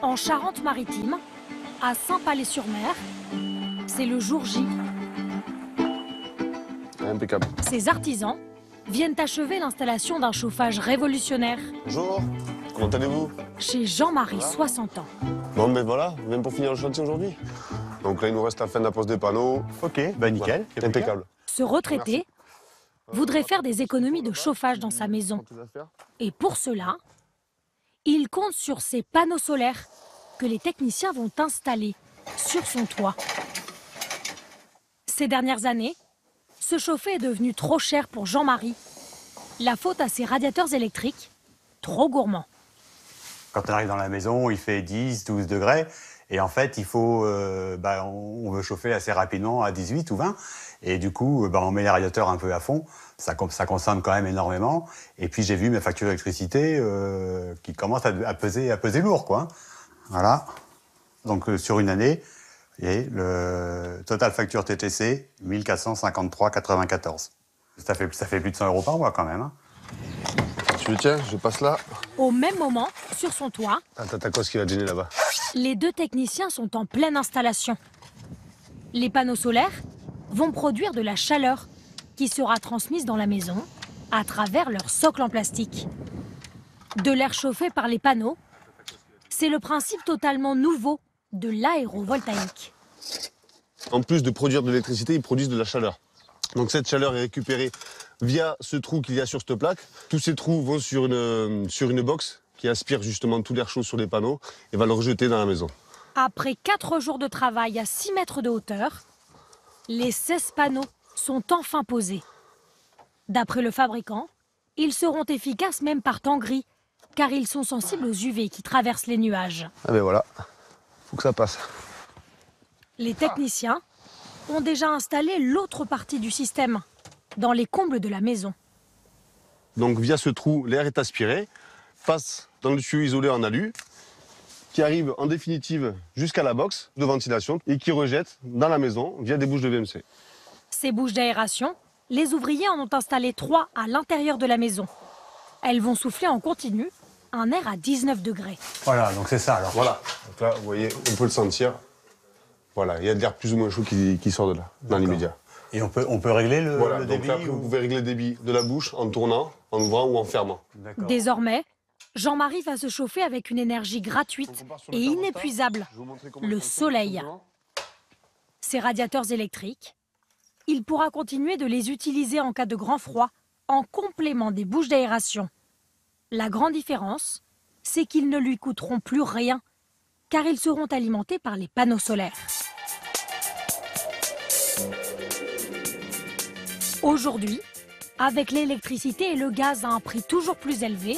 En Charente-Maritime, à Saint-Palais-sur-Mer, c'est le jour J. Impeccable. Ces artisans viennent achever l'installation d'un chauffage révolutionnaire. Bonjour, comment allez-vous? Chez Jean-Marie, 60 ans. Bon, ben voilà, même pour finir le chantier aujourd'hui. Donc là, il nous reste la fin de la pose des panneaux. Ok, bah nickel. Voilà, impeccable. Ce retraité voudrait faire des économies de chauffage dans sa maison. Et pour cela, il compte sur ces panneaux solaires que les techniciens vont installer sur son toit. Ces dernières années, se chauffer est devenu trop cher pour Jean-Marie. La faute à ses radiateurs électriques, trop gourmands. Quand on arrive dans la maison, il fait 10, 12 degrés. Et en fait, il faut, on veut chauffer assez rapidement à 18 ou 20. Et du coup, on met les radiateurs un peu à fond. Ça consomme quand même énormément. Et puis, j'ai vu mes factures d'électricité qui commencent à peser lourd, quoi. Voilà. Donc, sur une année, et le total facture TTC, 1453,94. Ça fait plus de 100 € par mois, quand même. Hein. Tu le tiens, je passe là. Au même moment, sur son toit, T'as quoi ce qui va te gêner là-bas? les deux techniciens sont en pleine installation. Les panneaux solaires vont produire de la chaleur qui sera transmise dans la maison à travers leur socle en plastique. De l'air chauffé par les panneaux, c'est le principe totalement nouveau de l'aérovoltaïque. En plus de produire de l'électricité, ils produisent de la chaleur. Donc cette chaleur est récupérée via ce trou qu'il y a sur cette plaque. Tous ces trous vont sur une box qui aspire justement tout l'air chaud sur les panneaux et va le rejeter dans la maison. Après 4 jours de travail à 6 mètres de hauteur, les 16 panneaux sont enfin posés. D'après le fabricant, ils seront efficaces même par temps gris, car ils sont sensibles aux UV qui traversent les nuages. Ah ben voilà, faut que ça passe. Les techniciens ont déjà installé l'autre partie du système, dans les combles de la maison. Donc via ce trou, l'air est aspiré, passe dans le tuyau isolé en alu, qui arrive en définitive jusqu'à la box de ventilation et qui rejette dans la maison via des bouches de VMC. Ces bouches d'aération, les ouvriers en ont installé 3 à l'intérieur de la maison. Elles vont souffler en continu un air à 19 degrés. Voilà, donc c'est ça alors. Voilà, donc là, vous voyez, on peut le sentir. Voilà, il y a de l'air plus ou moins chaud qui sort de là, dans l'immédiat. Et on peut régler le Voilà, donc débit là, vous pouvez régler le débit de la bouche en tournant, en ouvrant ou en fermant. Désormais, Jean-Marie va se chauffer avec une énergie gratuite et inépuisable, le soleil. Ces radiateurs électriques, il pourra continuer de les utiliser en cas de grand froid, en complément des bouches d'aération. La grande différence, c'est qu'ils ne lui coûteront plus rien, car ils seront alimentés par les panneaux solaires. Aujourd'hui, avec l'électricité et le gaz à un prix toujours plus élevé,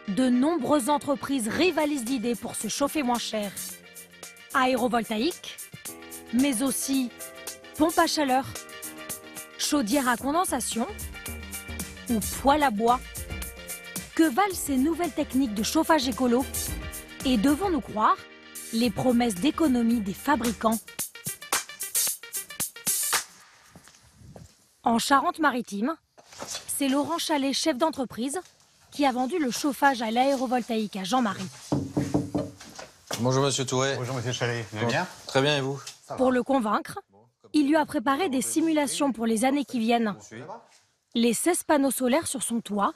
de nombreuses entreprises rivalisent d'idées pour se chauffer moins cher. Aérovoltaïque, mais aussi pompe à chaleur, chaudière à condensation ou poêle à bois. Que valent ces nouvelles techniques de chauffage écolo? Et devons-nous croire les promesses d'économie des fabricants? En Charente-Maritime, c'est Laurent Chalet, chef d'entreprise, qui a vendu le chauffage à l'aérovoltaïque à Jean-Marie. Bonjour Monsieur Touré. Bonjour Monsieur Chalet, vous allez bien? Très bien et vous? Pour le convaincre, il lui a préparé des simulations pour les années qui viennent. Les 16 panneaux solaires sur son toit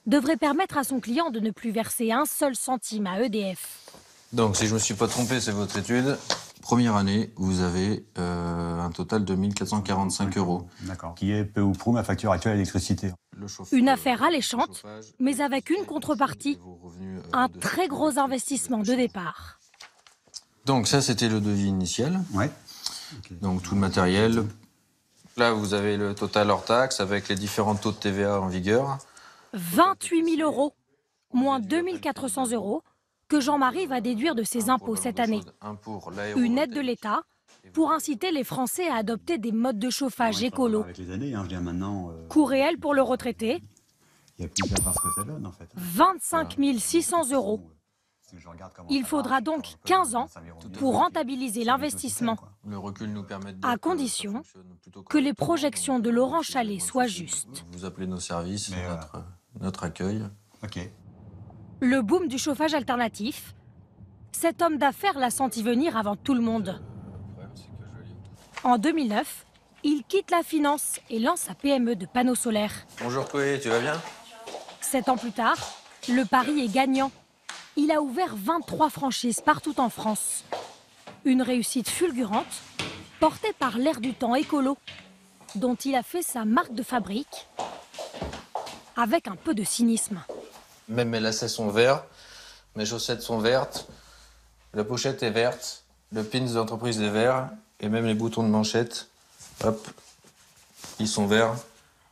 devraient permettre à son client de ne plus verser un seul centime à EDF. Donc si je ne me suis pas trompé, c'est votre étude. Première année, vous avez un total de 1445 €. D'accord. Qui est peu ou prou ma facture actuelle d'électricité. Une affaire alléchante, mais avec une contrepartie, un très gros investissement de départ. Donc ça, c'était le devis initial. Ouais. Okay. Donc tout le matériel. Là, vous avez le total hors taxe avec les différents taux de TVA en vigueur. 28 000 €, moins 2 400 € que Jean-Marie va déduire de ses impôts cette année. Une aide de l'État pour inciter les Français à adopter des modes de chauffage écolo. Avec les années, hein, je viens maintenant. Coût réel pour le retraité, il n'y a plus qu'à voir ce que ça donne en fait. 25 600 €. Il faudra donc 15 ans pour rentabiliser l'investissement, Le recul nous permet à condition que les projections de Laurent Chalet soient justes. Vous appelez nos services, notre accueil. Ok. Le boom du chauffage alternatif, cet homme d'affaires l'a senti venir avant tout le monde. En 2009, il quitte la finance et lance sa PME de panneaux solaires. Bonjour Chloé, tu vas bien? 7 ans plus tard, le pari est gagnant. Il a ouvert 23 franchises partout en France. Une réussite fulgurante, portée par l'air du temps écolo, dont il a fait sa marque de fabrique, avec un peu de cynisme. Même mes lacets sont verts, mes chaussettes sont vertes, la pochette est verte, le pins de l'entreprise est vert, et même les boutons de manchette, hop, ils sont verts.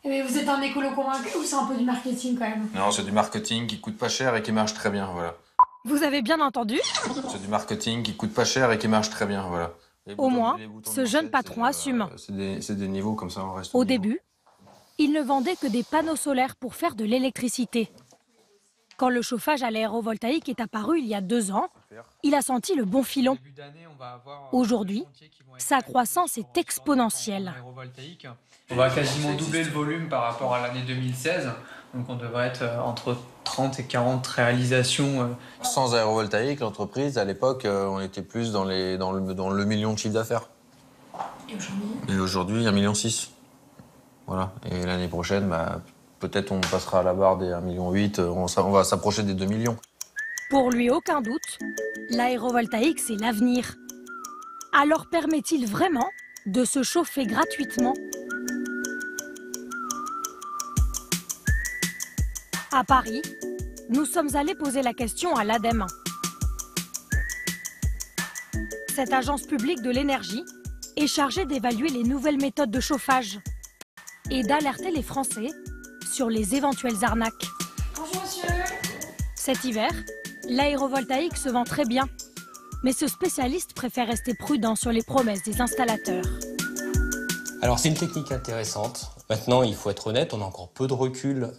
Mais vous êtes un écolo convaincu ou c'est un peu du marketing quand même? Non, c'est du marketing qui coûte pas cher et qui marche très bien, voilà. Vous avez bien entendu? C'est du marketing qui coûte pas cher et qui marche très bien, voilà. Au moins, ce jeune patron assume. C'est des niveaux comme ça, on reste Au niveau. début, il ne vendait que des panneaux solaires pour faire de l'électricité. Quand le chauffage à l'aérovoltaïque est apparu il y a 2 ans, il a senti le bon filon. Aujourd'hui, sa croissance est exponentielle. On va quasiment doubler le volume par rapport à l'année 2016. Donc on devrait être entre 30 et 40 réalisations. Sans aérovoltaïque, l'entreprise, à l'époque, on était plus dans le million de chiffre d'affaires. Et aujourd'hui, 1,6 million. Voilà. Et l'année prochaine, peut-être on passera à la barre des 1,8 million, on va s'approcher des 2 millions. Pour lui, aucun doute, l'aérovoltaïque, c'est l'avenir. Alors permet-il vraiment de se chauffer gratuitement? À Paris, nous sommes allés poser la question à l'ADEME. Cette agence publique de l'énergie est chargée d'évaluer les nouvelles méthodes de chauffage et d'alerter les Français sur les éventuelles arnaques. Bonjour monsieur. Cet hiver, l'aérovoltaïque se vend très bien, mais ce spécialiste préfère rester prudent sur les promesses des installateurs. Alors c'est une technique intéressante. Maintenant, il faut être honnête, on a encore peu de recul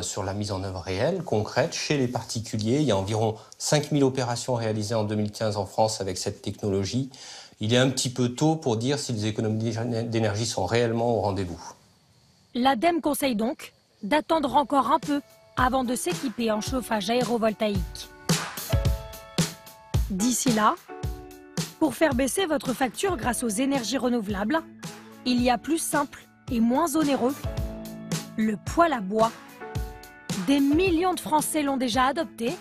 sur la mise en œuvre réelle, concrète, chez les particuliers. Il y a environ 5000 opérations réalisées en 2015 en France avec cette technologie. Il est un petit peu tôt pour dire si les économies d'énergie sont réellement au rendez-vous. L'ADEME conseille donc d'attendre encore un peu avant de s'équiper en chauffage aérovoltaïque. D'ici là, pour faire baisser votre facture grâce aux énergies renouvelables, il y a plus simple et moins onéreux, le poêle à bois. Des millions de Français l'ont déjà adopté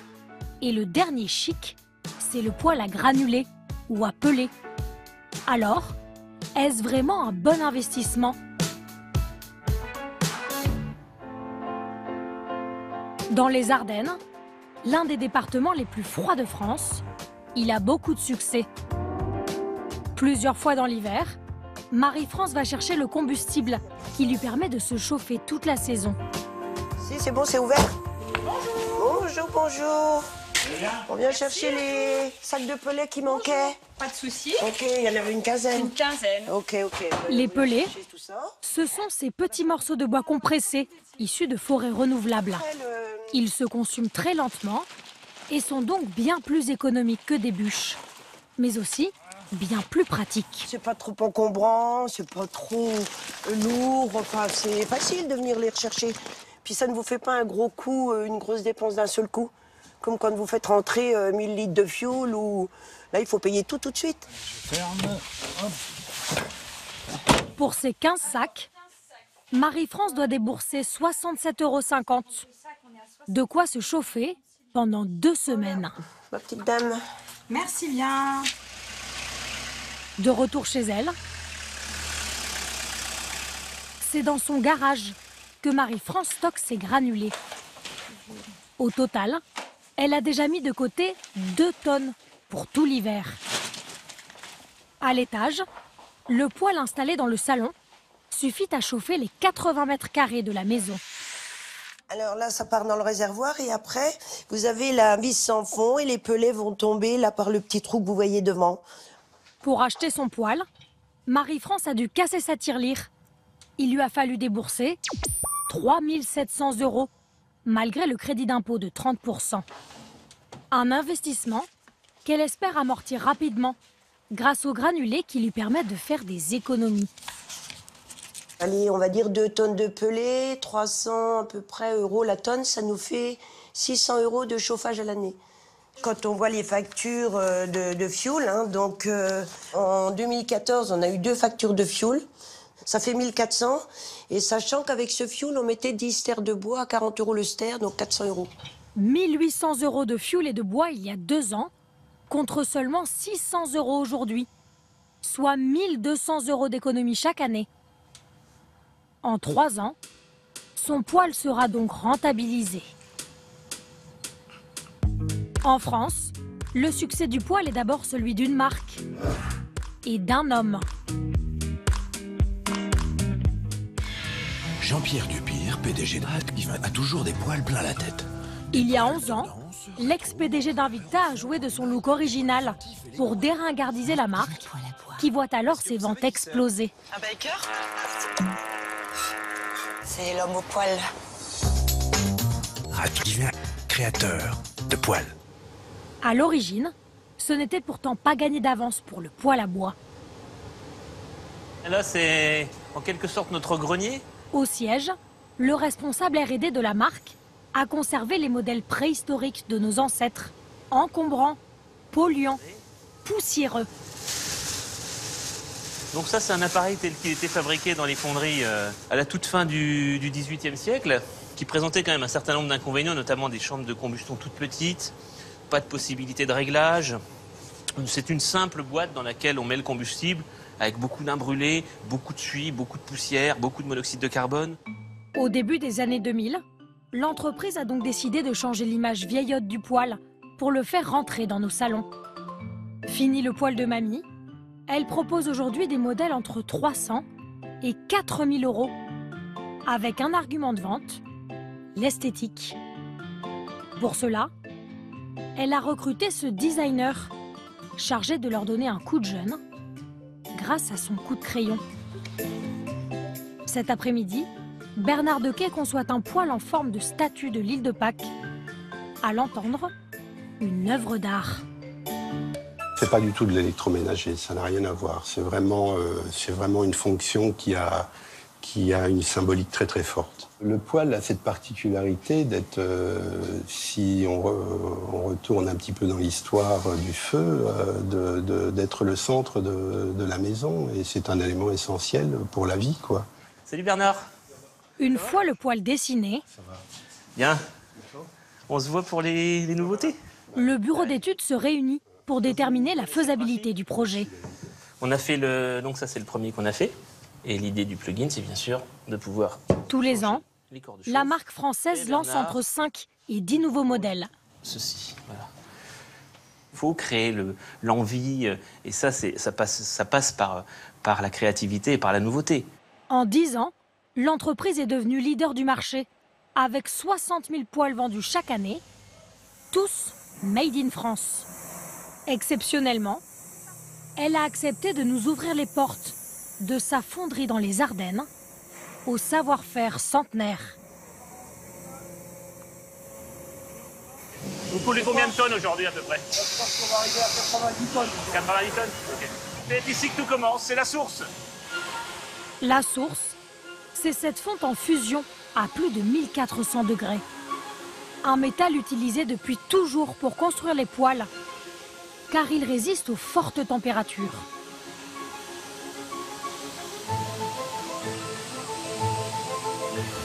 et le dernier chic, c'est le poêle à granulés ou à pelés. Alors, est-ce vraiment un bon investissement? Dans les Ardennes, l'un des départements les plus froids de France, il a beaucoup de succès. Plusieurs fois dans l'hiver, Marie-France va chercher le combustible qui lui permet de se chauffer toute la saison. Si, c'est bon, c'est ouvert. Bonjour. Bonjour, bonjour. On vient chercher les sacs de pellets qui manquaient. Pas de souci. Ok, il y en avait une quinzaine. Une quinzaine. Ok. Les pellets, Tout ça. ce sont ces petits morceaux de bois compressés, issus de forêts renouvelables. Après, Ils se consument très lentement et sont donc bien plus économiques que des bûches, mais aussi bien plus pratiques. c'est pas trop encombrant, c'est pas trop lourd. Enfin, c'est facile de venir les rechercher. Puis ça ne vous fait pas un gros coup, une grosse dépense d'un seul coup. Comme quand vous faites rentrer 1000 litres de fioul ou... Là, il faut payer tout de suite. Pour ces 15 sacs, Marie-France doit débourser 67,50 €. De quoi se chauffer pendant 2 semaines. Ma petite dame. Merci bien. De retour chez elle, c'est dans son garage que Marie-France stocke ses granulés. Au total, elle a déjà mis de côté 2 tonnes pour tout l'hiver. À l'étage, le poêle installé dans le salon suffit à chauffer les 80 mètres carrés de la maison. Alors là, ça part dans le réservoir et après, vous avez la vis sans fond et les pellets vont tomber là par le petit trou que vous voyez devant. Pour acheter son poêle, Marie-France a dû casser sa tirelire. Il lui a fallu débourser 3 700 €, malgré le crédit d'impôt de 30 %. Un investissement qu'elle espère amortir rapidement, grâce aux granulés qui lui permettent de faire des économies. Allez, on va dire 2 tonnes de pellets, 300 à peu près euros la tonne, ça nous fait 600 € de chauffage à l'année. Quand on voit les factures de fioul, hein, donc en 2014, on a eu 2 factures de fioul. Ça fait 1400. Et sachant qu'avec ce fioul, on mettait 10 stères de bois à 40 € le stère, donc 400 €. 1800 € de fioul et de bois il y a 2 ans, contre seulement 600 € aujourd'hui, soit 1200 € d'économie chaque année. En 3 ans, son poêle sera donc rentabilisé. En France, le succès du poêle est d'abord celui d'une marque et d'un homme. Jean-Pierre Dupire, PDG d'Invicta, a toujours des poils plein la tête. Il y a 11 ans, l'ex-PDG d'Invicta a joué de son look original pour déringardiser la marque, qui voit alors ses ventes exploser. Un biker? C'est l'homme au poil. Radivin, créateur de poils. À l'origine, ce n'était pourtant pas gagné d'avance pour le poêle à bois. Là, c'est en quelque sorte notre grenier. Au siège, le responsable R&D de la marque a conservé les modèles préhistoriques de nos ancêtres, encombrants, polluants, poussiéreux. Donc ça, c'est un appareil tel qu'il était fabriqué dans les fonderies à la toute fin du XVIIIe siècle, qui présentait quand même un certain nombre d'inconvénients, notamment des chambres de combustion toutes petites, pas de possibilité de réglage. C'est une simple boîte dans laquelle on met le combustible, avec beaucoup d'imbrûlés, beaucoup de suie, beaucoup de poussière, beaucoup de monoxyde de carbone. Au début des années 2000, l'entreprise a donc décidé de changer l'image vieillotte du poêle pour le faire rentrer dans nos salons. Fini le poêle de mamie, elle propose aujourd'hui des modèles entre 300 et 4000 €, avec un argument de vente, l'esthétique. Pour cela, elle a recruté ce designer, chargé de leur donner un coup de jeune, grâce à son coup de crayon. Cet après-midi, Bernard Dequet conçoit un poêle en forme de statue de l'île de Pâques. À l'entendre, une œuvre d'art. C'est pas du tout de l'électroménager, ça n'a rien à voir. C'est vraiment une fonction qui a une symbolique très très forte. Le poêle a cette particularité d'être, si on retourne un petit peu dans l'histoire du feu, d'être le centre de la maison. Et c'est un élément essentiel pour la vie, quoi. Salut Bernard. Une fois le poêle dessiné, Bien. On se voit pour les nouveautés. le bureau d'études se réunit pour déterminer la faisabilité du projet. On a fait donc ça, c'est le premier qu'on a fait. Et l'idée du plugin, c'est bien sûr de pouvoir... Tous les ans, les corps de la chauffe. marque française Et lance Bernard. entre 5 et 10 nouveaux modèles. Ceci, voilà. Il faut créer l'envie, et ça passe par la créativité et par la nouveauté. En 10 ans, l'entreprise est devenue leader du marché, avec 60 000 poêles vendus chaque année, tous made in France. Exceptionnellement, elle a accepté de nous ouvrir les portes de sa fonderie dans les Ardennes au savoir-faire centenaire. Vous coulez combien de tonnes aujourd'hui à peu près? Je pense qu'on va arriver à 90 tonnes. 90 tonnes. Ok. C'est ici que tout commence, c'est la source. La source, c'est cette fonte en fusion à plus de 1400 degrés. Un métal utilisé depuis toujours pour construire les poêles, car il résiste aux fortes températures.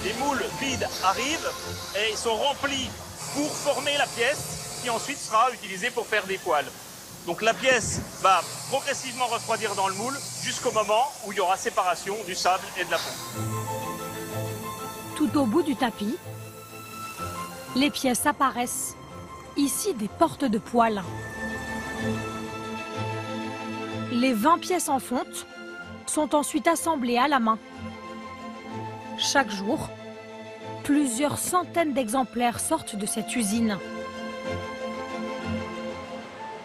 Les moules vides arrivent et ils sont remplis pour former la pièce qui ensuite sera utilisée pour faire des poêles. Donc la pièce va progressivement refroidir dans le moule jusqu'au moment où il y aura séparation du sable et de la fonte. Tout au bout du tapis, les pièces apparaissent. Ici, des portes de poêle. Les 20 pièces en fonte sont ensuite assemblées à la main. Chaque jour, plusieurs centaines d'exemplaires sortent de cette usine.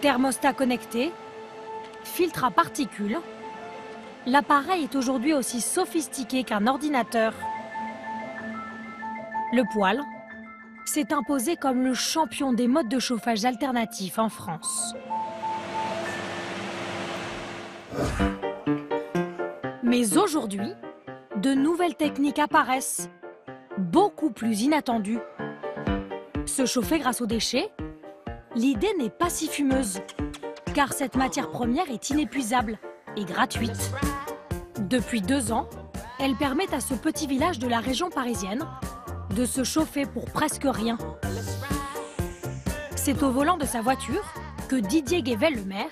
Thermostat connecté, filtre à particules, l'appareil est aujourd'hui aussi sophistiqué qu'un ordinateur. Le poêle s'est imposé comme le champion des modes de chauffage alternatifs en France. Mais aujourd'hui, de nouvelles techniques apparaissent, beaucoup plus inattendues. Se chauffer grâce aux déchets, l'idée n'est pas si fumeuse, car cette matière première est inépuisable et gratuite. Depuis 2 ans, elle permet à ce petit village de la région parisienne de se chauffer pour presque rien. C'est au volant de sa voiture que Didier Guével, le maire,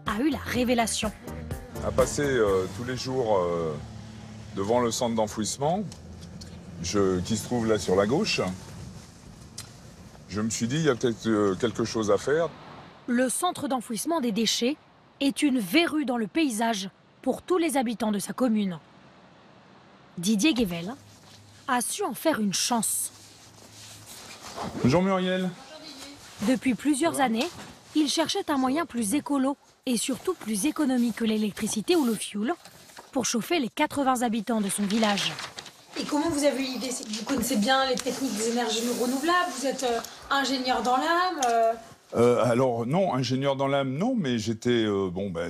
a eu la révélation. À passer tous les jours devant le centre d'enfouissement, qui se trouve là sur la gauche, je me suis dit, il y a peut-être quelque chose à faire. Le centre d'enfouissement des déchets est une verrue dans le paysage pour tous les habitants de sa commune. Didier Guével a su en faire une chance. Bonjour Muriel. Depuis plusieurs années, il cherchait un moyen plus écolo et surtout plus économique que l'électricité ou le fioul pour chauffer les 80 habitants de son village. Et comment vous avez eu l'idée? Vous connaissez bien les techniques des énergies renouvelables? Vous êtes ingénieur dans l'âme Alors non, ingénieur dans l'âme, non, mais j'étais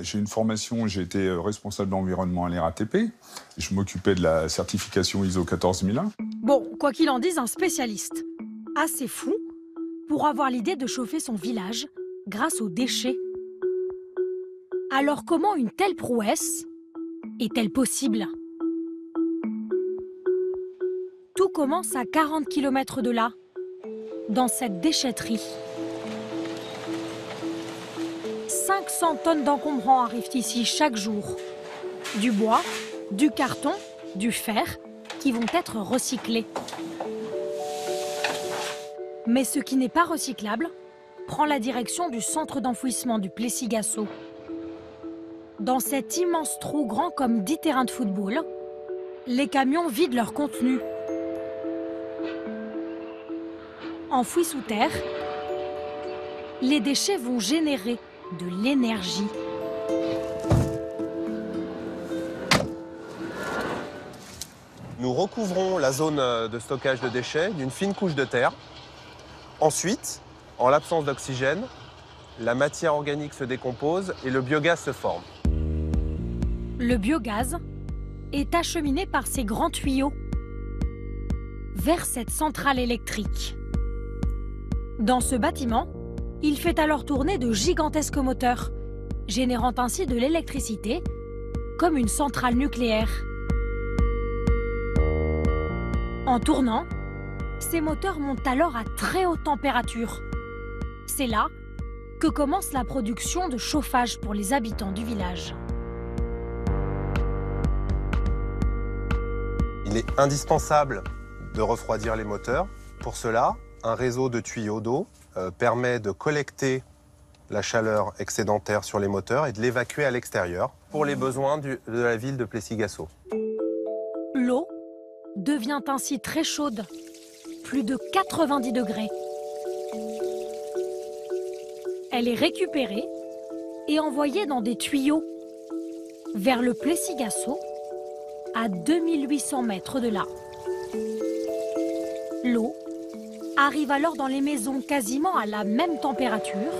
j'ai une formation, j'ai été responsable d'environnement à la RATP. Je m'occupais de la certification ISO 14001. Bon, quoi qu'il en dise, un spécialiste assez fou pour avoir l'idée de chauffer son village grâce aux déchets. Alors comment une telle prouesse est-elle possible? Tout commence à 40 km de là, dans cette déchetterie. 500 tonnes d'encombrants arrivent ici chaque jour. Du bois, du carton, du fer, qui vont être recyclés. Mais ce qui n'est pas recyclable prend la direction du centre d'enfouissement du Plessis-Gassot. Dans cet immense trou grand comme 10 terrains de football, les camions vident leur contenu. Enfouis sous terre, les déchets vont générer de l'énergie. Nous recouvrons la zone de stockage de déchets d'une fine couche de terre. Ensuite, en l'absence d'oxygène, la matière organique se décompose et le biogaz se forme. Le biogaz est acheminé par ces grands tuyaux vers cette centrale électrique. Dans ce bâtiment, il fait alors tourner de gigantesques moteurs, générant ainsi de l'électricité comme une centrale nucléaire. En tournant, ces moteurs montent alors à très haute température. C'est là que commence la production de chauffage pour les habitants du village. Il est indispensable de refroidir les moteurs. Pour cela, un réseau de tuyaux d'eau permet de collecter la chaleur excédentaire sur les moteurs et de l'évacuer à l'extérieur pour les besoins de la ville de Plessis-Gassot. L'eau devient ainsi très chaude, plus de 90 degrés. Elle est récupérée et envoyée dans des tuyaux vers le Plessis-Gassot, à 2800 mètres de là. L'eau arrive alors dans les maisons quasiment à la même température,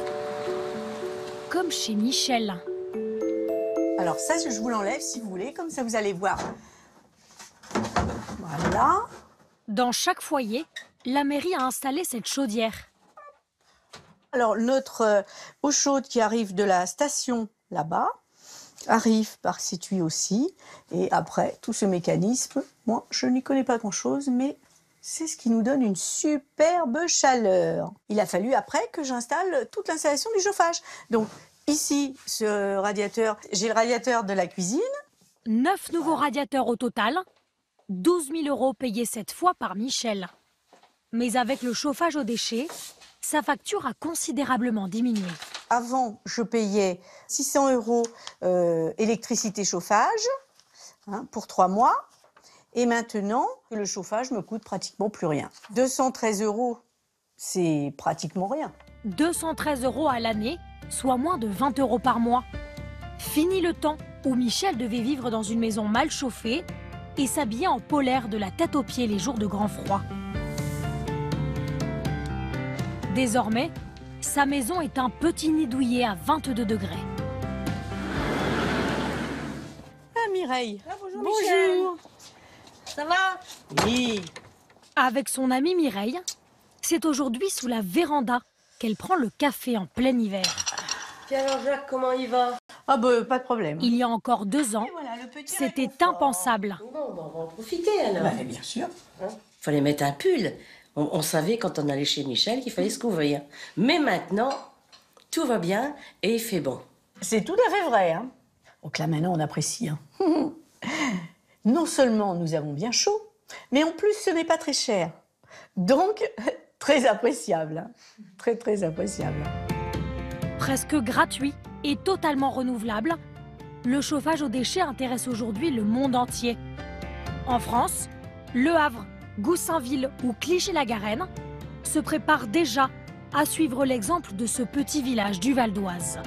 comme chez Michel. Alors ça, je vous l'enlève si vous voulez, comme ça vous allez voir. Voilà. Dans chaque foyer, la mairie a installé cette chaudière. Alors notre eau chaude qui arrive de la station là-bas, arrive par ces tuyaux aussi. Et après, tout ce mécanisme, moi, je n'y connais pas grand-chose, mais c'est ce qui nous donne une superbe chaleur. Il a fallu après que j'installe toute l'installation du chauffage. Donc ici, ce radiateur, j'ai le radiateur de la cuisine. 9 nouveaux radiateurs au total, 12 000 € payés cette fois par Michel. Mais avec le chauffage aux déchets, sa facture a considérablement diminué. Avant, je payais 600 € électricité chauffage pour 3 mois. Et maintenant, le chauffage me coûte pratiquement plus rien. 213 €, c'est pratiquement rien. 213 € à l'année, soit moins de 20 € par mois. Fini le temps où Michel devait vivre dans une maison mal chauffée et s'habiller en polaire de la tête aux pieds les jours de grand froid. Désormais, sa maison est un petit nid douillet à 22 degrés. Ah, Mireille. Ah, bonjour, Michel. Bonjour. Ça va? Oui. Avec son amie Mireille, c'est aujourd'hui sous la véranda lorsqu'elle prend le café en plein hiver. Puis alors Jacques, comment il va? Ah bah, pas de problème. Il y a encore 2 ans, c'était impensable. Bon, on va en profiter alors. Bah, bien sûr. Il fallait mettre un pull. On savait quand on allait chez Michel qu'il fallait se couvrir. Mais maintenant, tout va bien et il fait bon. C'est tout à fait vrai. Hein. Donc là, maintenant, on apprécie. Hein. Non seulement nous avons bien chaud, mais en plus, ce n'est pas très cher. Donc, très appréciable. Hein. Très, très appréciable. Presque gratuit et totalement renouvelable, le chauffage aux déchets intéresse aujourd'hui le monde entier. En France, Le Havre, Goussainville ou Clichy-la-Garenne se préparent déjà à suivre l'exemple de ce petit village du Val d'Oise.